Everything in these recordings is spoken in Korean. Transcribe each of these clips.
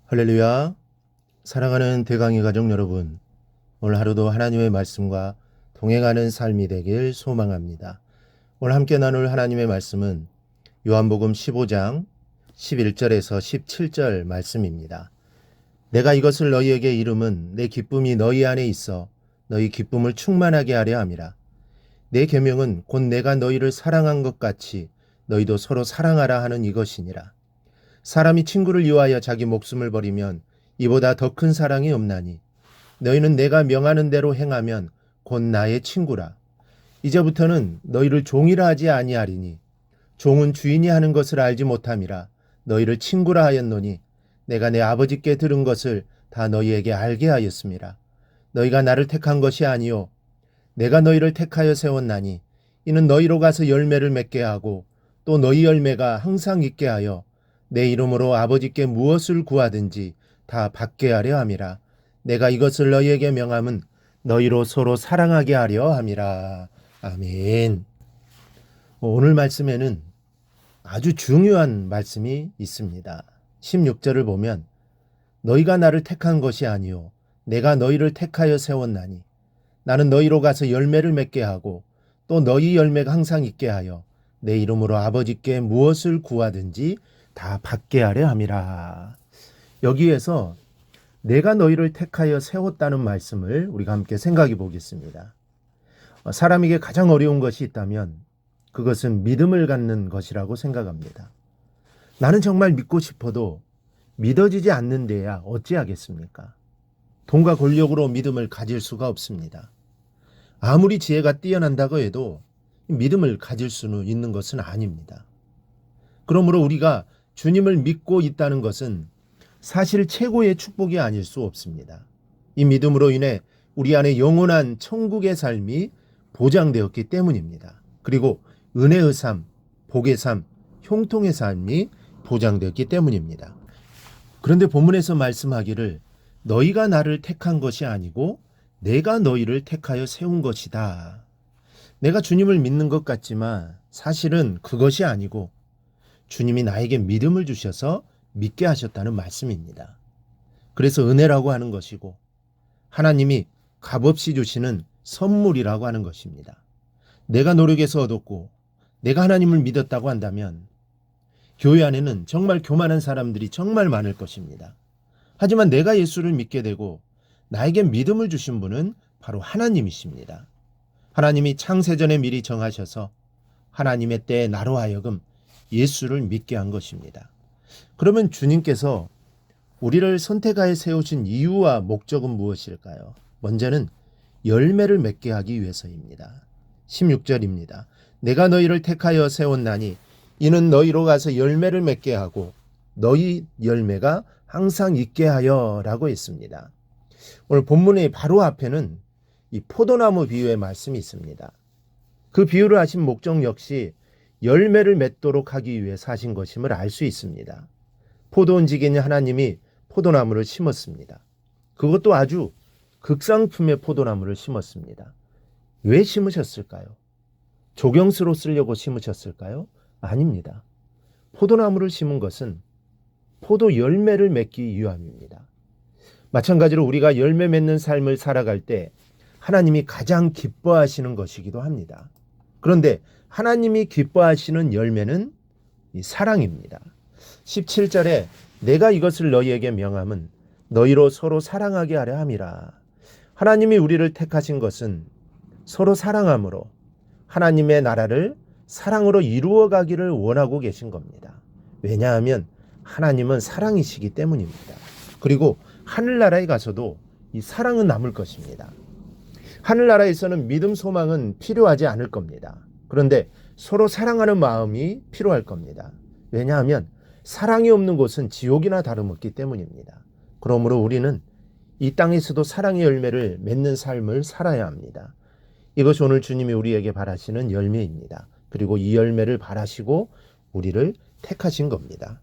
할렐루야. 사랑하는 대강의 가족 여러분, 오늘 하루도 하나님의 말씀과 동행하는 삶이 되길 소망합니다. 오늘 함께 나눌 하나님의 말씀은 요한복음 15장 11절에서 17절 말씀입니다. 내가 이것을 너희에게 이름은 내 기쁨이 너희 안에 있어 너희 기쁨을 충만하게 하려 함이라. 내 계명은 곧 내가 너희를 사랑한 것 같이 너희도 서로 사랑하라 하는 이것이니라. 사람이 친구를 위하여 자기 목숨을 버리면 이보다 더 큰 사랑이 없나니 너희는 내가 명하는 대로 행하면 곧 나의 친구라. 이제부터는 너희를 종이라 하지 아니하리니 종은 주인이 하는 것을 알지 못함이라. 너희를 친구라 하였노니 내가 내 아버지께 들은 것을 다 너희에게 알게 하였음이라. 너희가 나를 택한 것이 아니요 내가 너희를 택하여 세웠나니 이는 너희로 가서 열매를 맺게 하고 또 너희 열매가 항상 있게 하여 내 이름으로 아버지께 무엇을 구하든지 다 받게 하려 함이라. 내가 이것을 너희에게 명함은 너희로 서로 사랑하게 하려 함이라. 아멘. 오늘 말씀에는 아주 중요한 말씀이 있습니다. 16절을 보면 너희가 나를 택한 것이 아니요 내가 너희를 택하여 세웠나니 나는 너희로 가서 열매를 맺게 하고 또 너희 열매가 항상 있게 하여 내 이름으로 아버지께 무엇을 구하든지 다 받게 하려 함이라. 여기에서 내가 너희를 택하여 세웠다는 말씀을 우리가 함께 생각해 보겠습니다. 사람에게 가장 어려운 것이 있다면 그것은 믿음을 갖는 것이라고 생각합니다. 나는 정말 믿고 싶어도 믿어지지 않는 데야 어찌하겠습니까? 돈과 권력으로 믿음을 가질 수가 없습니다. 아무리 지혜가 뛰어난다고 해도 믿음을 가질 수는 있는 것은 아닙니다. 그러므로 우리가 주님을 믿고 있다는 것은 사실 최고의 축복이 아닐 수 없습니다. 이 믿음으로 인해 우리 안에 영원한 천국의 삶이 보장되었기 때문입니다. 그리고 은혜의 삶, 복의 삶, 형통의 삶이 보장되었기 때문입니다. 그런데 본문에서 말씀하기를 너희가 나를 택한 것이 아니고 내가 너희를 택하여 세운 것이다. 내가 주님을 믿는 것 같지만 사실은 그것이 아니고 주님이 나에게 믿음을 주셔서 믿게 하셨다는 말씀입니다. 그래서 은혜라고 하는 것이고 하나님이 값없이 주시는 선물이라고 하는 것입니다. 내가 노력해서 얻었고 내가 하나님을 믿었다고 한다면 교회 안에는 정말 교만한 사람들이 정말 많을 것입니다. 하지만 내가 예수를 믿게 되고 나에게 믿음을 주신 분은 바로 하나님이십니다. 하나님이 창세전에 미리 정하셔서 하나님의 때에 나로 하여금 예수를 믿게 한 것입니다. 그러면 주님께서 우리를 선택하여 세우신 이유와 목적은 무엇일까요? 먼저는 열매를 맺게 하기 위해서입니다. 16절입니다. 내가 너희를 택하여 세웠나니 이는 너희로 가서 열매를 맺게 하고 너희 열매가 항상 있게 하여 라고 했습니다. 오늘 본문의 바로 앞에는 이 포도나무 비유의 말씀이 있습니다. 그 비유를 하신 목적 역시 열매를 맺도록 하기 위해 사신 것임을 알 수 있습니다. 포도원지기인 하나님이 포도나무를 심었습니다. 그것도 아주 극상품의 포도나무를 심었습니다. 왜 심으셨을까요? 조경수로 쓰려고 심으셨을까요? 아닙니다. 포도나무를 심은 것은 포도 열매를 맺기 위함입니다. 마찬가지로 우리가 열매 맺는 삶을 살아갈 때 하나님이 가장 기뻐하시는 것이기도 합니다. 그런데 하나님이 기뻐하시는 열매는 이 사랑입니다. 17절에 내가 이것을 너희에게 명함은 너희로 서로 사랑하게 하려 함이라. 하나님이 우리를 택하신 것은 서로 사랑함으로 하나님의 나라를 사랑으로 이루어 가기를 원하고 계신 겁니다. 왜냐하면 하나님은 사랑이시기 때문입니다. 그리고 하늘나라에 가서도 이 사랑은 남을 것입니다. 하늘나라에서는 믿음, 소망은 필요하지 않을 겁니다. 그런데 서로 사랑하는 마음이 필요할 겁니다. 왜냐하면 사랑이 없는 곳은 지옥이나 다름없기 때문입니다. 그러므로 우리는 이 땅에서도 사랑의 열매를 맺는 삶을 살아야 합니다. 이것이 오늘 주님이 우리에게 바라시는 열매입니다. 그리고 이 열매를 바라시고 우리를 택하신 겁니다.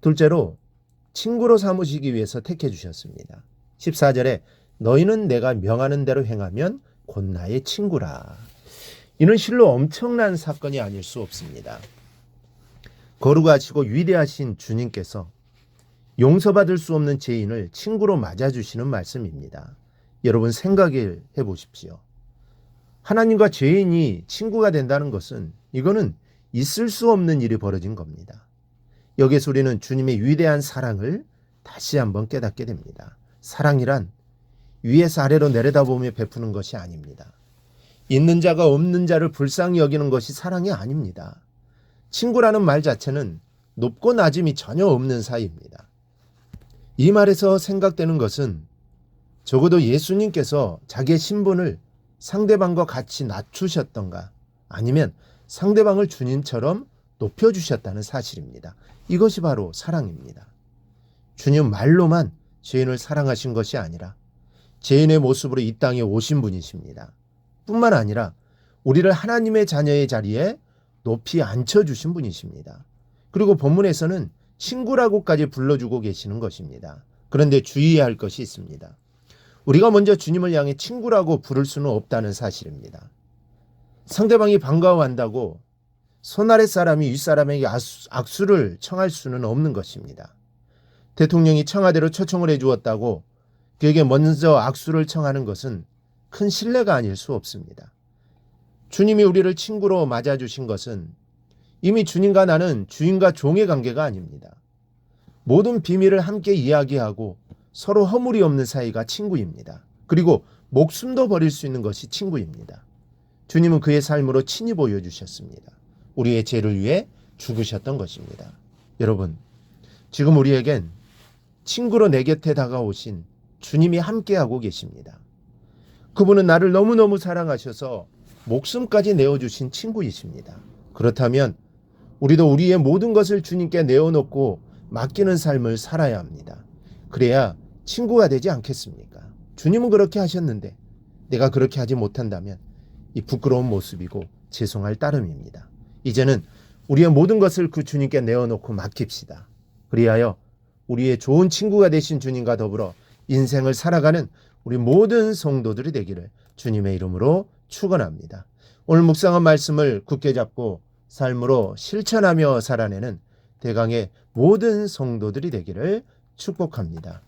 둘째로 친구로 삼으시기 위해서 택해 주셨습니다. 14절에 너희는 내가 명하는 대로 행하면 곧 나의 친구라. 이는 실로 엄청난 사건이 아닐 수 없습니다. 거룩하시고 위대하신 주님께서 용서받을 수 없는 죄인을 친구로 맞아주시는 말씀입니다. 여러분 생각해 보십시오. 하나님과 죄인이 친구가 된다는 것은 이거는 있을 수 없는 일이 벌어진 겁니다. 여기서 우리는 주님의 위대한 사랑을 다시 한번 깨닫게 됩니다. 사랑이란 위에서 아래로 내려다보며 베푸는 것이 아닙니다. 있는 자가 없는 자를 불쌍히 여기는 것이 사랑이 아닙니다. 친구라는 말 자체는 높고 낮음이 전혀 없는 사이입니다. 이 말에서 생각되는 것은 적어도 예수님께서 자기의 신분을 상대방과 같이 낮추셨던가 아니면 상대방을 주님처럼 높여주셨다는 사실입니다. 이것이 바로 사랑입니다. 주님 말로만 죄인을 사랑하신 것이 아니라 죄인의 모습으로 이 땅에 오신 분이십니다. 뿐만 아니라 우리를 하나님의 자녀의 자리에 높이 앉혀주신 분이십니다. 그리고 본문에서는 친구라고까지 불러주고 계시는 것입니다. 그런데 주의해야 할 것이 있습니다. 우리가 먼저 주님을 향해 친구라고 부를 수는 없다는 사실입니다. 상대방이 반가워한다고 손아래 사람이 윗사람에게 악수를 청할 수는 없는 것입니다. 대통령이 청와대로 초청을 해주었다고 그에게 먼저 악수를 청하는 것은 큰 신뢰가 아닐 수 없습니다. 주님이 우리를 친구로 맞아주신 것은 이미 주님과 나는 주인과 종의 관계가 아닙니다. 모든 비밀을 함께 이야기하고 서로 허물이 없는 사이가 친구입니다. 그리고 목숨도 버릴 수 있는 것이 친구입니다. 주님은 그의 삶으로 친히 보여주셨습니다. 우리의 죄를 위해 죽으셨던 것입니다. 여러분, 지금 우리에겐 친구로 내 곁에 다가오신 주님이 함께하고 계십니다. 그분은 나를 너무너무 사랑하셔서 목숨까지 내어주신 친구이십니다. 그렇다면 우리도 우리의 모든 것을 주님께 내어놓고 맡기는 삶을 살아야 합니다. 그래야 친구가 되지 않겠습니까? 주님은 그렇게 하셨는데 내가 그렇게 하지 못한다면 이 부끄러운 모습이고 죄송할 따름입니다. 이제는 우리의 모든 것을 그 주님께 내어놓고 맡깁시다. 그리하여 우리의 좋은 친구가 되신 주님과 더불어 인생을 살아가는 우리 모든 성도들이 되기를 주님의 이름으로 축원합니다. 오늘 묵상한 말씀을 굳게 잡고 삶으로 실천하며 살아내는 대강의 모든 성도들이 되기를 축복합니다.